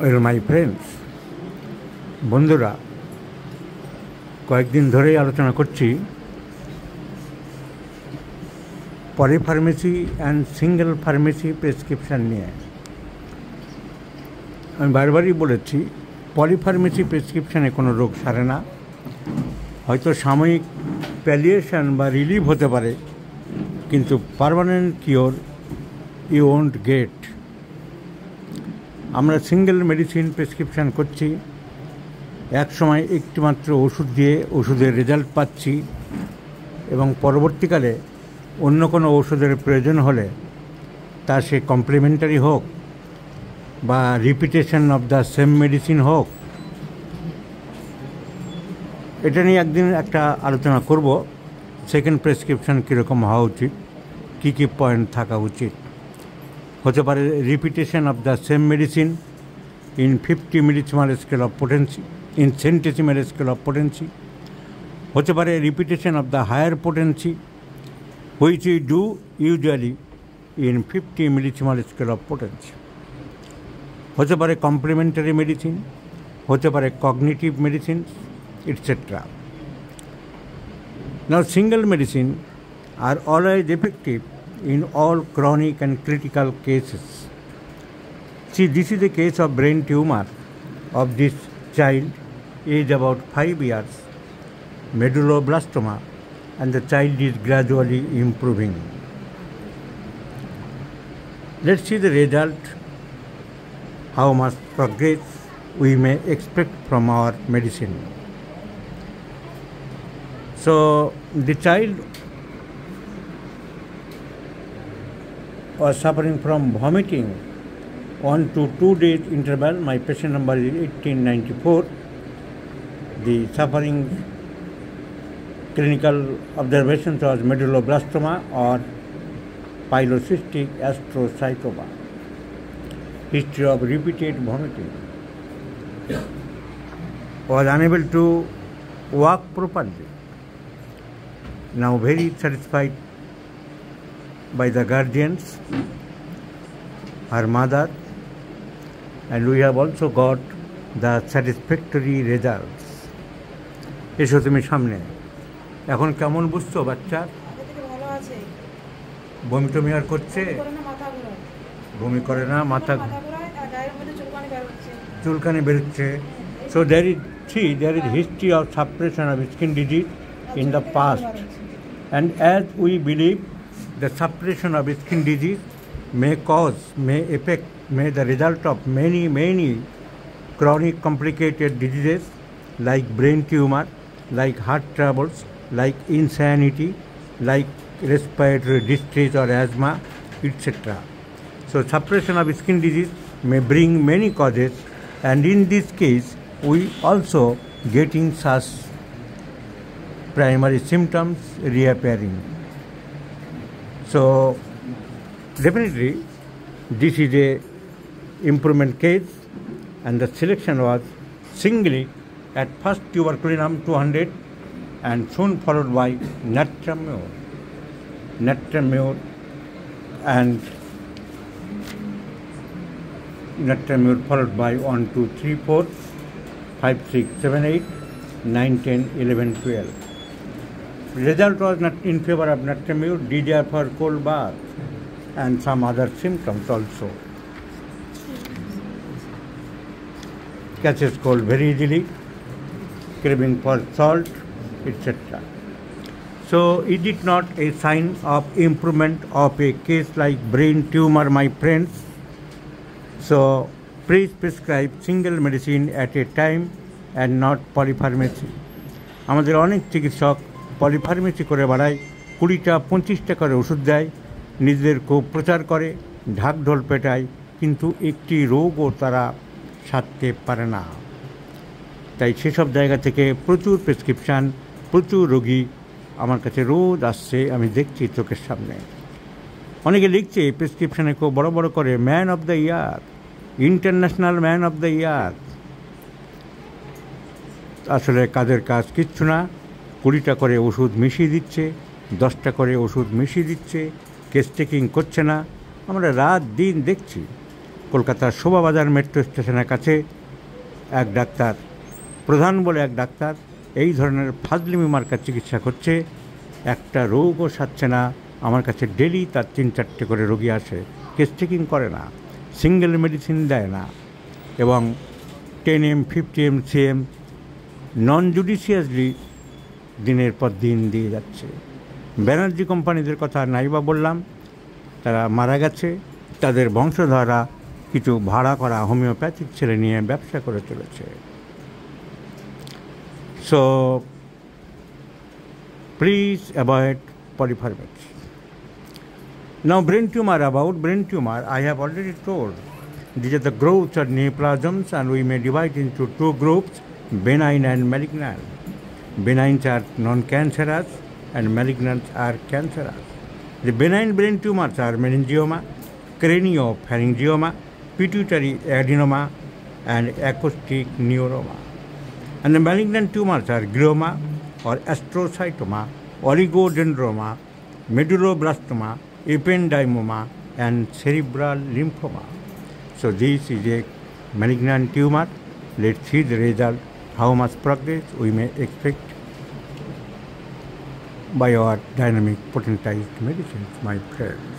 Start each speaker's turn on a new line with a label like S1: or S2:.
S1: Well my friends, বন্ধুরা, কয়েকদিন ধরেই আলোচনা করছি পলিফার্মেসি অ্যান্ড সিঙ্গেল ফার্মেসি প্রেসক্রিপশান নিয়ে। আমি বারবারই বলেছি, পলিফার্মেসি প্রেসক্রিপশানে কোনো রোগ সারে না। হয়তো সাময়িক প্যালিয়েশন বা রিলিভ হতে পারে, কিন্তু permanent cure you won't get. আমরা সিঙ্গেল মেডিসিন প্রেসক্রিপশান করছি, এক সময় একটিমাত্র ওষুধ দিয়ে ওষুধের রেজাল্ট পাচ্ছি এবং পরবর্তীকালে অন্য কোনো ওষুধের প্রয়োজন হলে তা সে কমপ্লিমেন্টারি হোক বা repetition of the same medicine হোক, এটা নিয়ে একদিন একটা আলোচনা করব। সেকেন্ড প্রেসক্রিপশান কীরকম হওয়া উচিত, কী কী পয়েন্ট থাকা উচিত। হতে পারে repetition of the same medicine in 50 millesimal scale of potency, in centesimal scale of potency. হতে পারে repetition of the higher potency which we do usually in 50 millesimal scale of potency. হতে পারে কমপ্লিমেন্টারি মেডিসিন, হতে পারে cognitive medicine, etc. Now, single medicine are always effective in all chronic and critical cases. See, this is the case of brain tumor of this child, age about 5 years, medulloblastoma, and the child is gradually improving. Let's see the result, how much progress we may expect from our medicine. So, the child was suffering from vomiting 1 to 2 days interval. My patient number is 1894. The suffering clinical observations was medulloblastoma or pyelocystic astrocytoma. History of repeated vomiting. Was unable to walk properly. Now very satisfied by the guardians, her mother, and we have also got the satisfactory results. এসো তুমি সামনে। এখন কেমন বুঝছো বাচ্চা? বমি টমি আর করছে? বমি করে না, মাথা চুলকানি বেরোচ্ছে। So there is history of suppression of skin disease in the past, and as we believe the suppression of skin disease may the result of many chronic complicated diseases like brain tumor, like heart troubles, like insanity, like respiratory distress or asthma, etc. So suppression of skin disease may bring many causes, and in this case we also getting such primary symptoms reappearing. So definitely this is a improvement case, and the selection was singly at first tuberculinum 200 and soon followed by natramur and natramur followed by 1, 2, 3, 4, 5, 6, 7, 8, 9, 10, 11, 12. Result was not in favor of natramur, desire for cold bath, and some other symptoms also. Catches cold very easily, craving for salt, etc. So is it not a sign of improvement of a case like brain tumor, my friends? So please prescribe single medicine at a time and not polypharmacy. আমাদের অনেক চিকিৎসক পলিফার্মেসি করে বেড়ায়, 20টা 25টা করে ওষুধ দেয়, নিজেদের খুব প্রচার করে, ঢাকঢোল পেটায়, কিন্তু একটি রোগও তারা সারতে পারে না। তাই সেসব জায়গা থেকে প্রচুর প্রেসক্রিপশান, প্রচুর রোগী আমার কাছে রোজ আসছে, আমি দেখছি চোখের সামনে। অনেকে লিখছে প্রেসক্রিপশানে খুব বড় বড় করে man of the year, international man of the year. আসলে কাজের কাজ কিচ্ছু না। 20টা করে ওষুধ মিশিয়ে দিচ্ছে, 10টা করে ওষুধ মিশিয়ে দিচ্ছে, কেস টেকিং করছে না। আমরা রাত দিন দেখছি। কলকাতার শোভাবাজার মেট্রো স্টেশনের কাছে এক ডাক্তার, প্রধান বলে এক ডাক্তার, এই ধরনের ফাজলিমি মার্কার চিকিৎসা করছে। একটা রোগও সারছে না। আমার কাছে ডেলি তার 3-4টে করে রোগী আসে, কেস চেকিং করে না, সিঙ্গেল মেডিসিন দেয় না, এবং 10M 50M CM নন জুডিশিয়াসলি দিনের পর দিন দিয়ে যাচ্ছে। ব্যানার্জি কোম্পানিদের কথা নাইবা বললাম, তারা মারা গেছে। তাদের বংশধররা কিছু ভাড়া করা হোমিওপ্যাথিক ছেলে নিয়ে ব্যবসা করে চলেছে। So please avoid polypharmacy. Now brain tumor, about brain tumor, I have already told. These are the growths or neoplasms, and we may divide into two groups, benign and malignant. Benigns are non-cancerous and malignant are cancerous. The benign brain tumors are meningioma, craniopharyngioma, pituitary adenoma, and acoustic neuroma. And the malignant tumors are glioma or astrocytoma, oligodendroma, medulloblastoma, ependymoma, and cerebral lymphoma. So this is a malignant tumor. Let's see the result, how much progress we may expect by our dynamic potentized medicines, my friends.